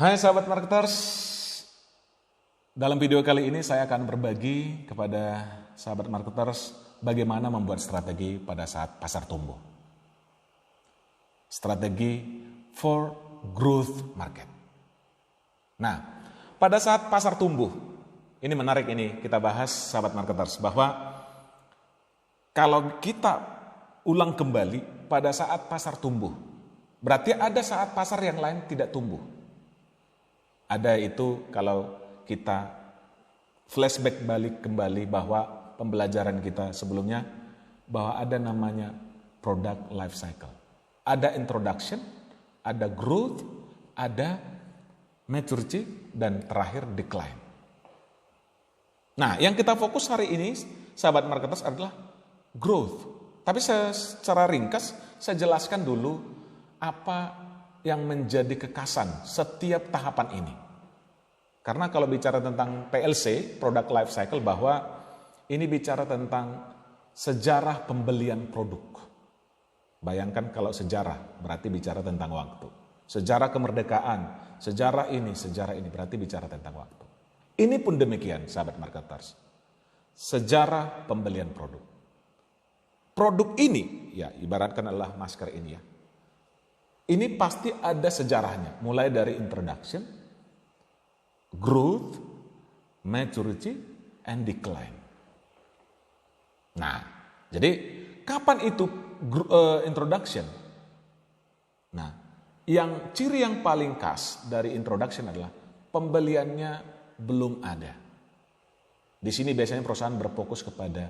Hai sahabat marketers, dalam video kali ini saya akan berbagi kepada sahabat marketers bagaimana membuat strategi pada saat pasar tumbuh. Strategi for growth market. Nah, pada saat pasar tumbuh, ini menarik ini kita bahas sahabat marketers, bahwa kalau kita ulang kembali pada saat pasar tumbuh, berarti ada saat pasar yang lain tidak tumbuh. Ada itu kalau kita flashback balik kembali bahwa pembelajaran kita sebelumnya bahwa ada namanya product life cycle. Ada introduction, ada growth, ada maturity, dan terakhir decline. Nah, yang kita fokus hari ini sahabat marketers adalah growth. Tapi secara ringkas saya jelaskan dulu apa yang menjadi kekasan setiap tahapan ini. Karena kalau bicara tentang PLC, Product Life Cycle, bahwa ini bicara tentang sejarah pembelian produk. Bayangkan kalau sejarah, berarti bicara tentang waktu. Sejarah kemerdekaan, sejarah ini berarti bicara tentang waktu. Ini pun demikian, sahabat marketers. Sejarah pembelian produk. Produk ini, ya ibaratkan adalah masker ini ya. Ini pasti ada sejarahnya, mulai dari introduction, growth, maturity, and decline. Nah, jadi kapan itu introduction? Nah, ciri yang paling khas dari introduction adalah pembeliannya belum ada. Di sini biasanya perusahaan berfokus kepada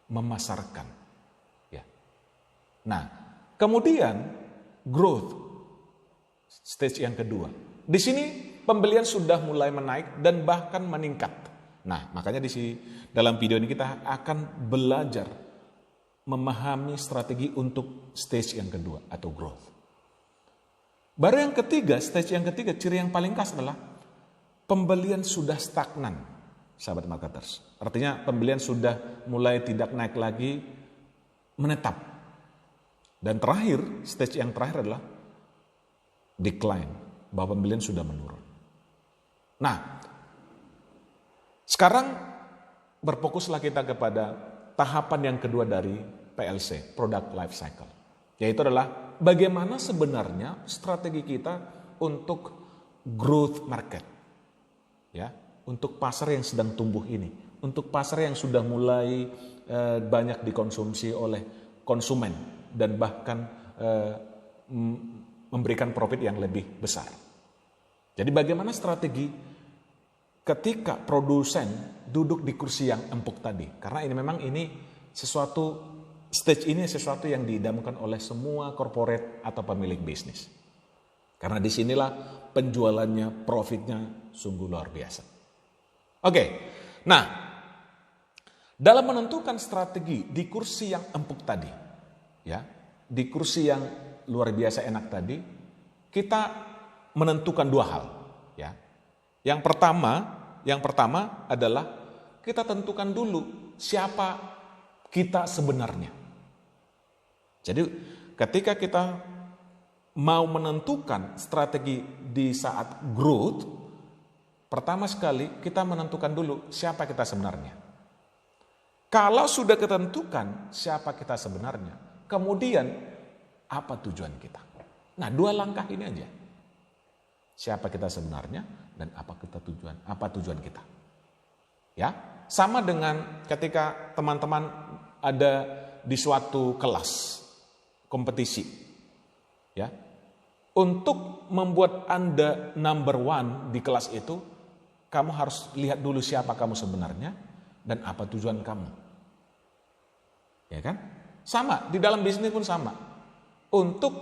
memasarkan. Ya. Nah, kemudian growth, stage yang kedua. Di sini pembelian sudah mulai menaik dan bahkan meningkat. Nah, makanya dalam video ini kita akan belajar memahami strategi untuk stage yang kedua atau growth. Baru yang ketiga, stage yang ketiga, ciri yang paling khas adalah pembelian sudah stagnan, sahabat marketers. Artinya pembelian sudah mulai tidak naik lagi, menetap. Dan terakhir, stage yang terakhir adalah decline, bahwa pembelian sudah menurun. Nah, sekarang berfokuslah kita kepada tahapan yang kedua dari PLC, Product Life Cycle. Yaitu adalah bagaimana sebenarnya strategi kita untuk growth market. Ya, untuk pasar yang sedang tumbuh ini. Untuk pasar yang sudah mulai banyak dikonsumsi oleh konsumen dan bahkan memberikan profit yang lebih besar. Jadi bagaimana strategi ketika produsen duduk di kursi yang empuk tadi? Karena ini stage ini sesuatu yang diidamkan oleh semua corporate atau pemilik bisnis. Karena disinilah penjualannya, profitnya sungguh luar biasa. Oke, nah dalam menentukan strategi di kursi yang empuk tadi, ya, di kursi yang luar biasa enak tadi, kita menentukan dua hal, ya. Yang pertama adalah kita tentukan dulu siapa kita sebenarnya. Jadi ketika kita mau menentukan strategi di saat growth, pertama sekali kita menentukan dulu siapa kita sebenarnya. Kalau sudah ketentukan siapa kita sebenarnya, kemudian apa tujuan kita? Nah, dua langkah ini aja. Siapa kita sebenarnya dan apa tujuan kita. Ya, sama dengan ketika teman-teman ada di suatu kelas kompetisi. Ya. Untuk membuat Anda number one di kelas itu, kamu harus lihat dulu siapa kamu sebenarnya dan apa tujuan kamu. Ya kan? Sama, di dalam bisnis pun sama. Untuk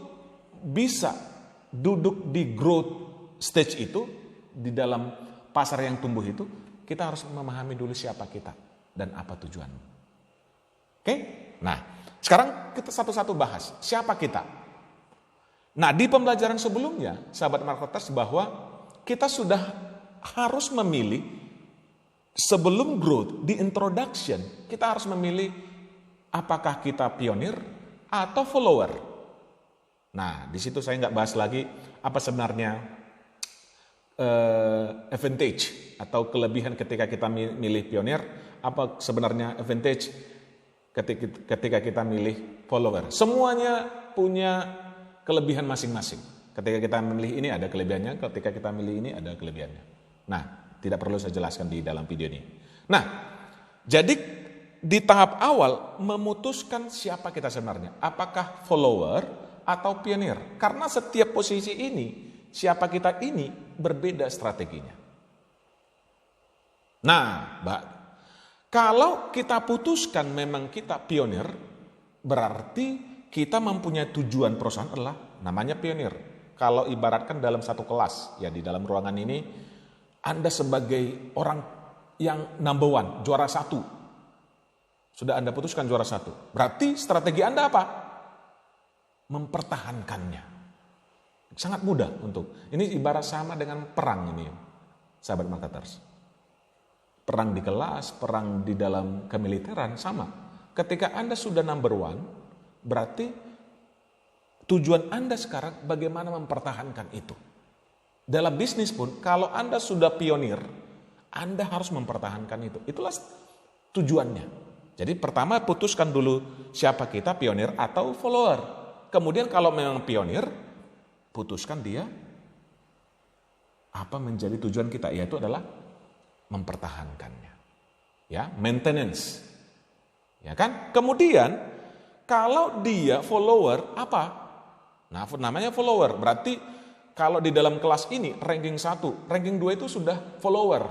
bisa duduk di growth stage itu, di dalam pasar yang tumbuh itu, kita harus memahami dulu siapa kita dan apa tujuan. Oke? Nah, sekarang kita satu-satu bahas siapa kita. Nah, di pembelajaran sebelumnya, sahabat marketers, bahwa kita sudah harus memilih sebelum growth, di introduction, kita harus memilih apakah kita pionir atau follower. Nah, di situ saya nggak bahas lagi apa sebenarnya advantage atau kelebihan ketika kita milih pionir, apa sebenarnya advantage ketika kita milih follower. Semuanya punya kelebihan masing-masing. Ketika kita memilih ini ada kelebihannya, ketika kita milih ini ada kelebihannya. Nah, tidak perlu saya jelaskan di dalam video ini. Nah, jadi di tahap awal memutuskan siapa kita sebenarnya. Apakah follower atau pionir? Karena setiap posisi ini, siapa kita ini berbeda strateginya. Nah, kalau kita putuskan memang kita pionir, berarti kita mempunyai tujuan perusahaan adalah namanya pionir. Kalau ibaratkan dalam satu kelas, ya di dalam ruangan ini, Anda sebagai orang yang number one, juara satu. Sudah Anda putuskan juara satu. Berarti strategi Anda apa? Mempertahankannya. Sangat mudah untuk. Ini ibarat sama dengan perang ini, sahabat marketers. Perang di kelas, perang di dalam kemiliteran sama. Ketika Anda sudah number one, berarti tujuan Anda sekarang bagaimana mempertahankan itu. Dalam bisnis pun, kalau Anda sudah pionir, Anda harus mempertahankan itu. Itulah tujuannya. Jadi pertama putuskan dulu siapa kita, pionir atau follower. Kemudian kalau memang pionir, putuskan dia apa menjadi tujuan kita, yaitu adalah mempertahankannya. Ya, maintenance. Ya kan? Kemudian kalau dia follower apa? Nah, namanya follower. Berarti kalau di dalam kelas ini ranking 1, ranking 2 itu sudah follower.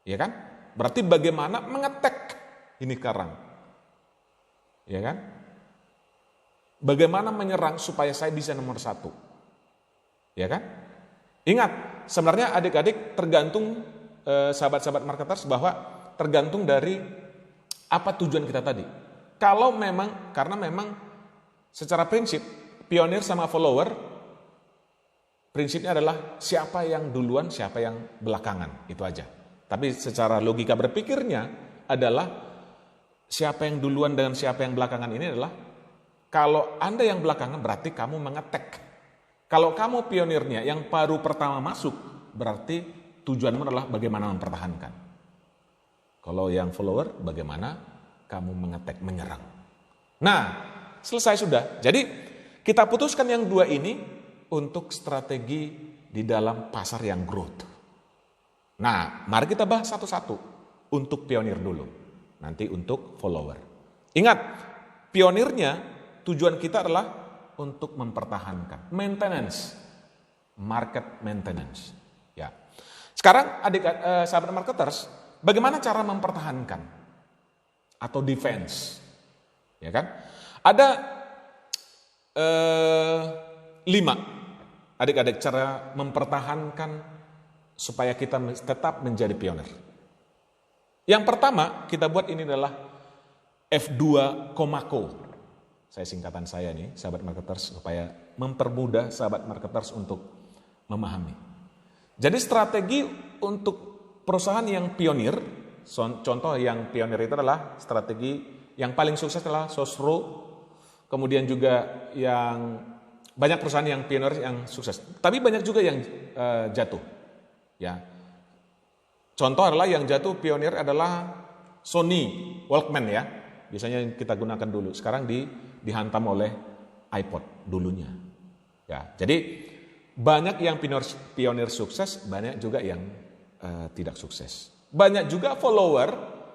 Ya kan? Berarti bagaimana mengetek ini sekarang. Ya kan? Bagaimana menyerang supaya saya bisa nomor 1. Ya kan? Ingat, sebenarnya adik-adik tergantung sahabat-sahabat marketers bahwa tergantung dari apa tujuan kita tadi. Kalau memang, karena memang secara prinsip pionir sama follower prinsipnya adalah siapa yang duluan, siapa yang belakangan, itu aja. Tapi secara logika berpikirnya adalah siapa yang duluan dan siapa yang belakangan ini adalah kalau Anda yang belakangan berarti kamu mengetek. Kalau kamu pionirnya yang baru pertama masuk berarti tujuanmu adalah bagaimana mempertahankan. Kalau yang follower bagaimana kamu mengetek, menyerang. Nah, selesai sudah. Jadi kita putuskan yang dua ini untuk strategi di dalam pasar yang growth. Nah, mari kita bahas satu-satu. Untuk pionir dulu, nanti untuk follower. Ingat, pionirnya tujuan kita adalah untuk mempertahankan. Maintenance, market maintenance. Ya. Sekarang sahabat marketers, bagaimana cara mempertahankan atau defense? Ya kan? Ada 5 adik-adik cara mempertahankan supaya kita tetap menjadi pionir. Yang pertama kita buat ini adalah F2,co. Saya singkatan saya nih sahabat marketers supaya mempermudah sahabat marketers untuk memahami. Jadi strategi untuk perusahaan yang pionir, contoh yang pionir itu adalah strategi yang paling sukses adalah Sosro. Kemudian juga yang banyak perusahaan yang pionir yang sukses. Tapi banyak juga yang jatuh. Ya. Contoh adalah yang jatuh pionir adalah Sony Walkman ya. Biasanya yang kita gunakan dulu. Sekarang dihantam oleh iPod dulunya. Ya. Jadi banyak yang pionir sukses, banyak juga yang tidak sukses. Banyak juga follower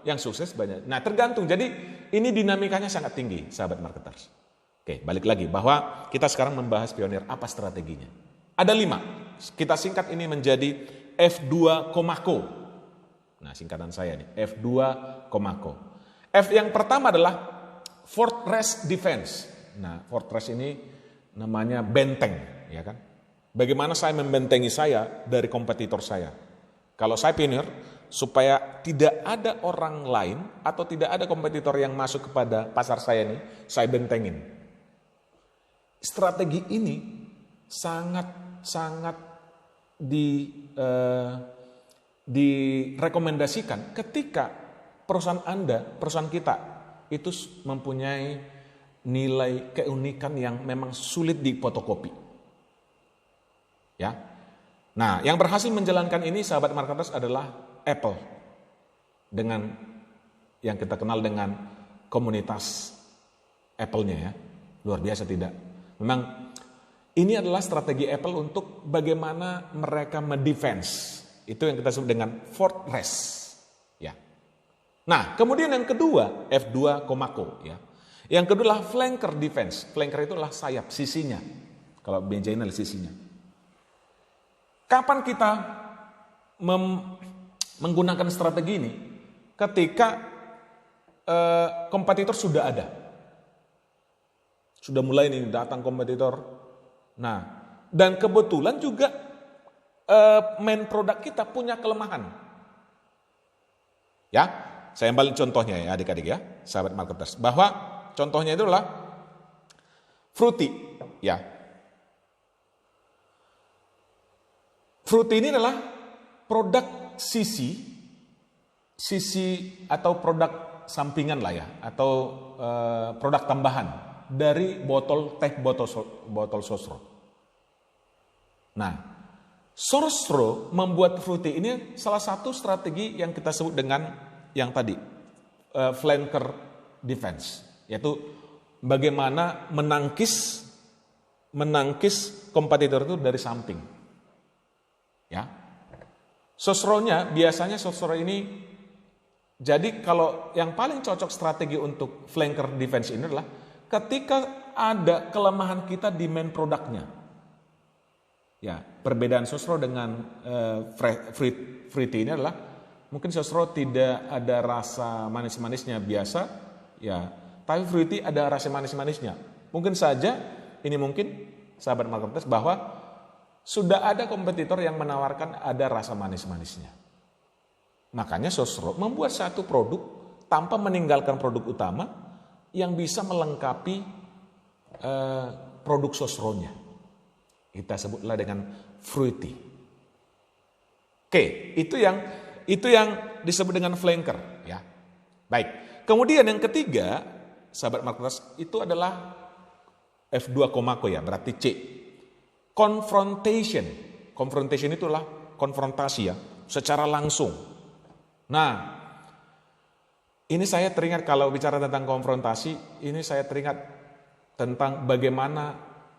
yang sukses banyak. Nah, tergantung. Jadi ini dinamikanya sangat tinggi, sahabat marketers. Oke, balik lagi bahwa kita sekarang membahas pionir, apa strateginya. Ada 5, kita singkat ini menjadi F2,co. Nah, singkatan saya nih, F2,co. F yang pertama adalah Fortress Defense. Nah, Fortress ini namanya benteng, ya kan? Bagaimana saya membentengi saya dari kompetitor saya. Kalau saya pionir, supaya tidak ada orang lain atau tidak ada kompetitor yang masuk kepada pasar saya nih, saya bentengin. Strategi ini sangat direkomendasikan ketika perusahaan Anda, perusahaan kita itu mempunyai nilai keunikan yang memang sulit difotokopi. Ya. Nah, yang berhasil menjalankan ini sahabat marketers adalah Apple dengan yang kita kenal dengan komunitas Apple-nya ya. Luar biasa tidak? Memang ini adalah strategi Apple untuk bagaimana mereka mendefense. Itu yang kita sebut dengan fortress. Ya. Nah, kemudian yang kedua, F2 Komako ya. Yang kedua adalah flanker defense. Flanker itu adalah sayap, sisinya. Kalau BJ ini adalah sisinya. Kapan kita menggunakan strategi ini? Ketika kompetitor sudah ada. Sudah mulai nih datang kompetitor. Nah, dan kebetulan juga main produk kita punya kelemahan. Ya, saya ambil contohnya ya adik-adik ya, sahabat marketers. Bahwa contohnya itu adalah Fruity, ya. Fruity ini adalah produk sisi atau produk sampingan lah ya, atau produk tambahan dari botol sosro. Nah, sosro membuat Fruity ini salah satu strategi yang kita sebut dengan yang tadi flanker defense. Yaitu bagaimana menangkis kompetitor itu dari samping. Ya. Sosronya biasanya sosro ini, jadi kalau yang paling cocok strategi untuk flanker defense ini adalah ketika ada kelemahan kita di main produknya. Ya, perbedaan sosro dengan Fruity ini adalah mungkin sosro tidak ada rasa manis-manisnya biasa, ya. Tapi Fruity ada rasa manis-manisnya. Mungkin saja, ini mungkin sahabat marketers bahwa sudah ada kompetitor yang menawarkan ada rasa manis-manisnya. Makanya Sosro membuat satu produk tanpa meninggalkan produk utama yang bisa melengkapi produk Sosronya. Kita sebutlah dengan Fruity. Oke, itu yang disebut dengan flanker. Ya. Baik, kemudian yang ketiga, sahabat marketers, itu adalah F2 Komako ya, berarti C. Confrontation. Confrontation itulah konfrontasi ya, secara langsung. Nah, ini saya teringat kalau bicara tentang konfrontasi, ini saya teringat tentang bagaimana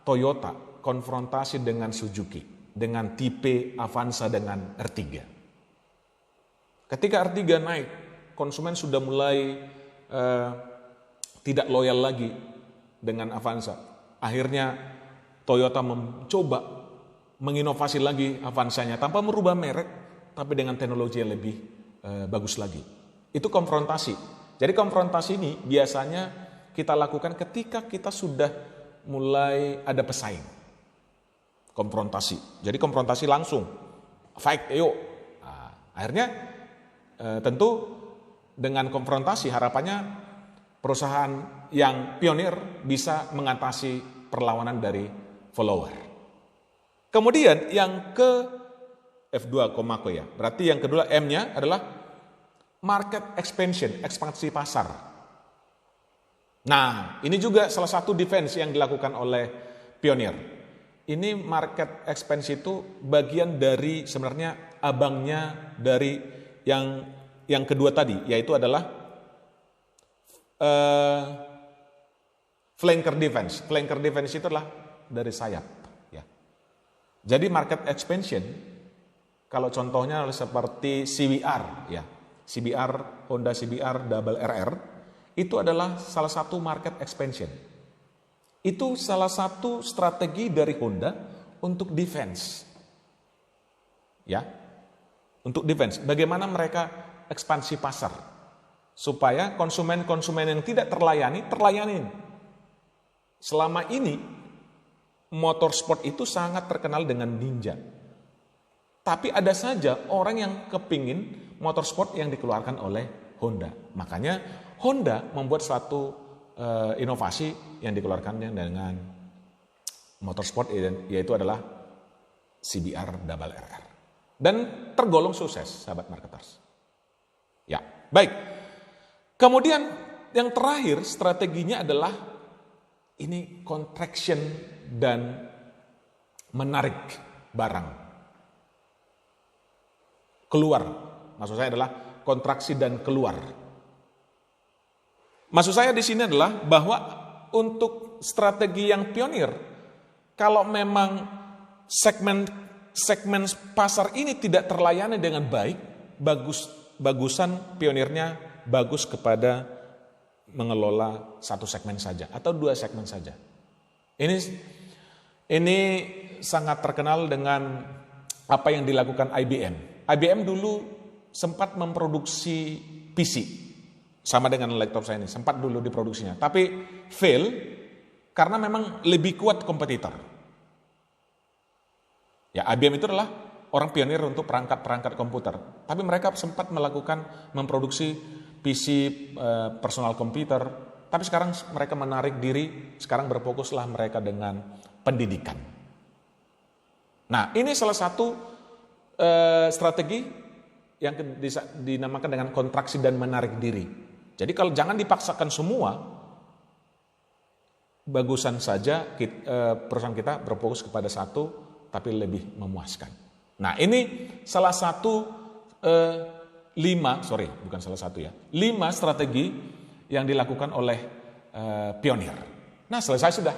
Toyota konfrontasi dengan Suzuki, dengan tipe Avanza dengan R3. Ketika R3 naik, konsumen sudah mulai tidak loyal lagi dengan Avanza. Akhirnya Toyota mencoba menginovasi lagi Avanzanya tanpa merubah merek, tapi dengan teknologi yang lebih bagus lagi. Itu konfrontasi. Jadi konfrontasi ini biasanya kita lakukan ketika kita sudah mulai ada pesaing. Konfrontasi. Jadi konfrontasi langsung. Fight, ayo. Nah, akhirnya tentu dengan konfrontasi harapannya perusahaan yang pionir bisa mengatasi perlawanan dari follower. Kemudian yang ke F2 Komako ya. Berarti yang kedua M-nya adalah market expansion, ekspansi pasar. Nah, ini juga salah satu defense yang dilakukan oleh pionir. Ini market expansion itu bagian dari sebenarnya abangnya dari yang kedua tadi, yaitu adalah flanker defense. Flanker defense itu adalah dari sayap. Ya. Jadi market expansion, kalau contohnya seperti CBR, ya, CBR, Honda CBR Double RR, itu adalah salah satu market expansion. Itu salah satu strategi dari Honda untuk defense. Ya, untuk defense. Bagaimana mereka ekspansi pasar supaya konsumen-konsumen yang tidak terlayani. Selama ini motorsport itu sangat terkenal dengan Ninja. Tapi ada saja orang yang kepingin motorsport yang dikeluarkan oleh Honda. Makanya Honda membuat suatu inovasi yang dikeluarkannya dengan motorsport, yaitu adalah CBR Double RR. Dan tergolong sukses, sahabat marketers. Ya, baik. Kemudian yang terakhir strateginya adalah ini contraction dan menarik barang keluar. Maksud saya adalah kontraksi dan keluar. Maksud saya di sini adalah bahwa untuk strategi yang pionir, kalau memang segmen pasar ini tidak terlayani dengan baik, bagusan pionirnya bagus kepada mengelola satu segmen saja atau dua segmen saja. Ini sangat terkenal dengan apa yang dilakukan IBM. IBM dulu sempat memproduksi PC sama dengan laptop saya ini, sempat dulu diproduksinya, tapi fail karena memang lebih kuat kompetitor. Ya, IBM itu adalah orang pionir untuk perangkat-perangkat komputer, tapi mereka sempat memproduksi PC personal komputer, tapi sekarang mereka menarik diri, sekarang berfokuslah mereka dengan pendidikan. Nah, ini salah satu strategi yang dinamakan dengan kontraksi dan menarik diri. Jadi kalau jangan dipaksakan semua, bagusan saja perusahaan kita berfokus kepada satu, tapi lebih memuaskan. Nah, ini salah satu 5 strategi yang dilakukan oleh pionir. Nah, selesai sudah.